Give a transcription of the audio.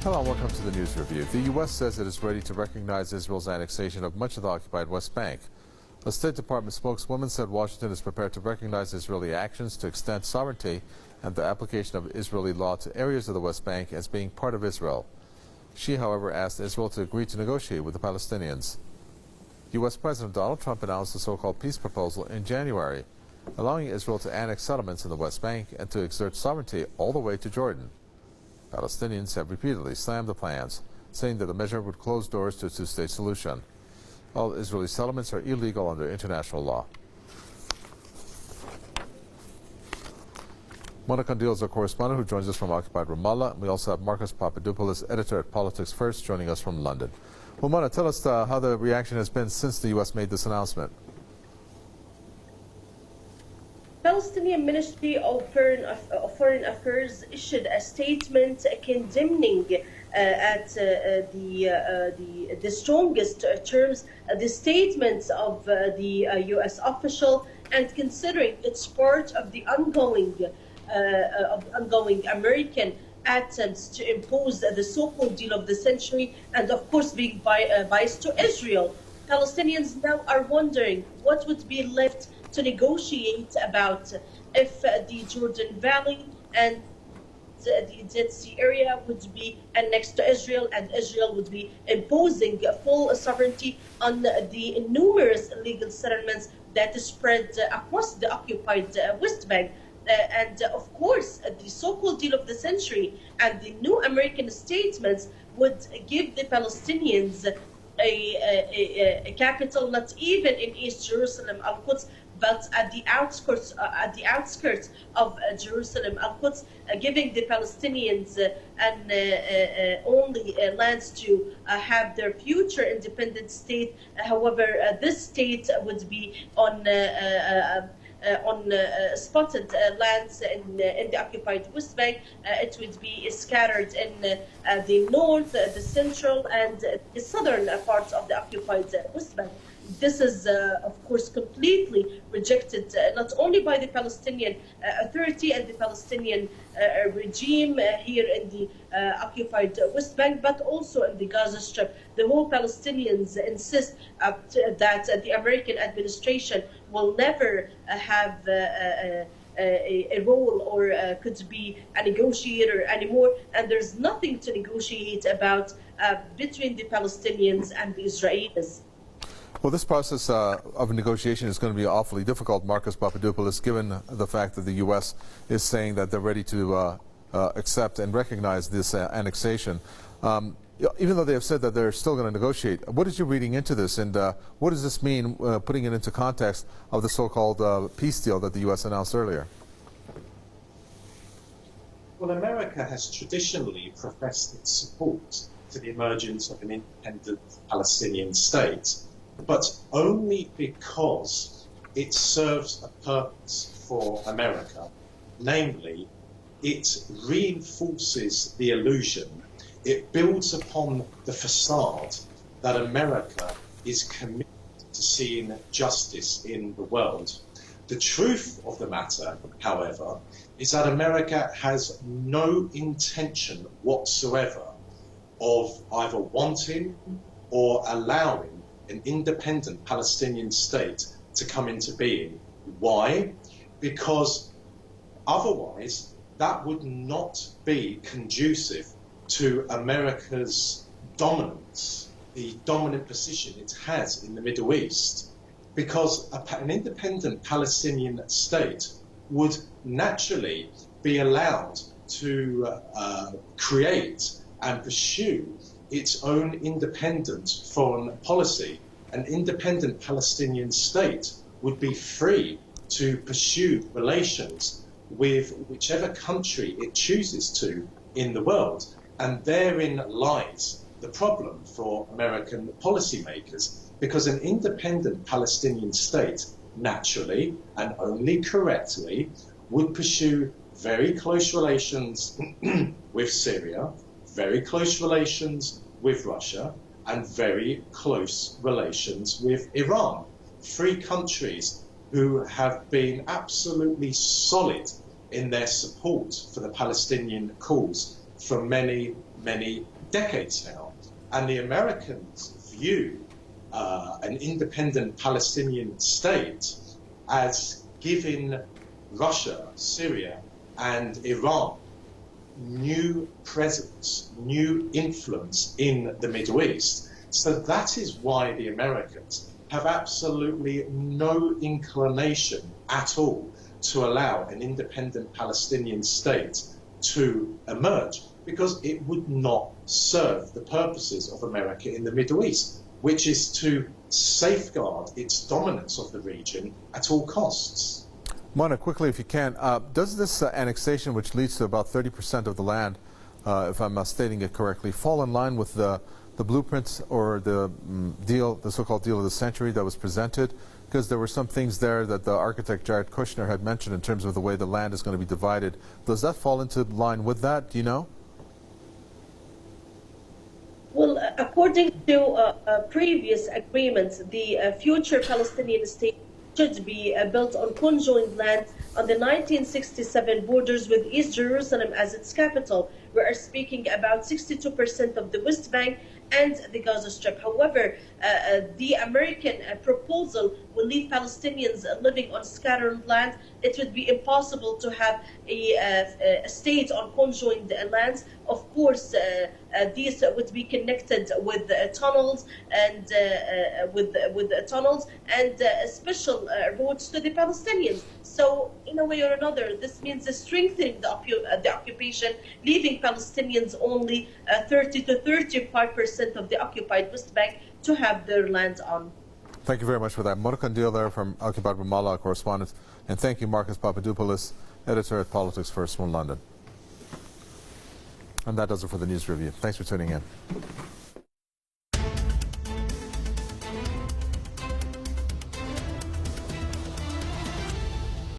Hello and welcome to the News Review. The U.S. says it is ready to recognize Israel's annexation of much of the occupied West Bank. A State Department spokeswoman said Washington is prepared to recognize Israeli actions to extend sovereignty and the application of Israeli law to areas of the West Bank as being part of Israel. She, however, asked Israel to agree to negotiate with the Palestinians. U.S. President Donald Trump announced the so-called peace proposal in January, allowing Israel to annex settlements in the West Bank and to exert sovereignty all the way to Jordan. Palestinians have repeatedly slammed the plans, saying that the measure would close doors to a two-state solution. All Israeli settlements are illegal under international law. Mona Kandil is our correspondent who joins us from occupied Ramallah. We also have Marcus Papadopoulos, editor at Politics First, joining us from London. Well, Mona, tell us how the reaction has been since the U.S. made this announcement. Palestinian Ministry of Foreign Affairs issued a statement condemning at the strongest terms the statements of the U.S. official, and considering it's part of the ongoing American attempts to impose the so-called deal of the century, and of course being biased to Israel. Palestinians now are wondering what would be left to negotiate about if the Jordan Valley and the Dead Sea area would be annexed to Israel, and Israel would be imposing full sovereignty on the numerous illegal settlements that is spread across the occupied West Bank. And of course, the so-called deal of the century and the new American statements would give the Palestinians a capital, not even in East Jerusalem, Al-Quds, but at the outskirts of Jerusalem, Al-Quds, giving the Palestinians only lands to have their future independent state. However, this state would be on spotted lands in the occupied West Bank. It would be scattered in the north, the central, and the southern parts of the occupied West Bank. This is, of course, completely rejected not only by the Palestinian Authority and the Palestinian regime here in the occupied West Bank, but also in the Gaza Strip. The whole Palestinians insist that the American administration will never have a role or could be a negotiator anymore, and there's nothing to negotiate about between the Palestinians and the Israelis. Well, this process of negotiation is going to be awfully difficult, Marcus Papadopoulos, given the fact that the U.S. is saying that they're ready to accept and recognize this annexation. Even though they have said that they're still going to negotiate, what is your reading into this, and what does this mean, putting it into context of the so-called peace deal that the U.S. announced earlier? Well, America has traditionally professed its support to the emergence of an independent Palestinian state, but only because it serves a purpose for America. Namely, it reinforces the illusion, it builds upon the facade that America is committed to seeing justice in the world. The truth of the matter, however, is that America has no intention whatsoever of either wanting or allowing an independent Palestinian state to come into being. Why? Because otherwise that would not be conducive to America's dominance, the dominant position it has in the Middle East. Because an independent Palestinian state would naturally be allowed to create and pursue its own independent foreign policy. An independent Palestinian state would be free to pursue relations with whichever country it chooses to in the world. And therein lies the problem for American policymakers, because an independent Palestinian state naturally and only correctly would pursue very close relations with Syria, very close relations with Russia, and very close relations with Iran. Three countries who have been absolutely solid in their support for the Palestinian cause for many, many decades now. And the Americans view an independent Palestinian state as giving Russia, Syria, and Iran new presence, new influence in the Middle East. So that is why the Americans have absolutely no inclination at all to allow an independent Palestinian state to emerge, because it would not serve the purposes of America in the Middle East, which is to safeguard its dominance of the region at all costs. Mona, quickly, if you can, does this annexation, which leads to about 30% of the land, if I'm stating it correctly, fall in line with the blueprints or the deal, the so-called deal of the century that was presented? Because there were some things there that the architect Jared Kushner had mentioned in terms of the way the land is going to be divided. Does that fall into line with that? Do you know? Well, according to previous agreements, the future Palestinian state should be built on conjoined land on the 1967 borders with East Jerusalem as its capital. We are speaking about 62% of the West Bank and the Gaza Strip. However, the American proposal will leave Palestinians living on scattered land. It would be impossible to have a state on conjoined lands. Of course, these would be connected with tunnels and special roads to the Palestinians. So, in a way or another, this means strengthening the occupation, leaving Palestinians only 30 to 35% of the occupied West Bank to have their land on. Thank you very much for that. Mona Kandil there from Occupied Ramallah, correspondent. And thank you, Marcus Papadopoulos, editor at Politics First from London. And that does it for the news review. Thanks for tuning in.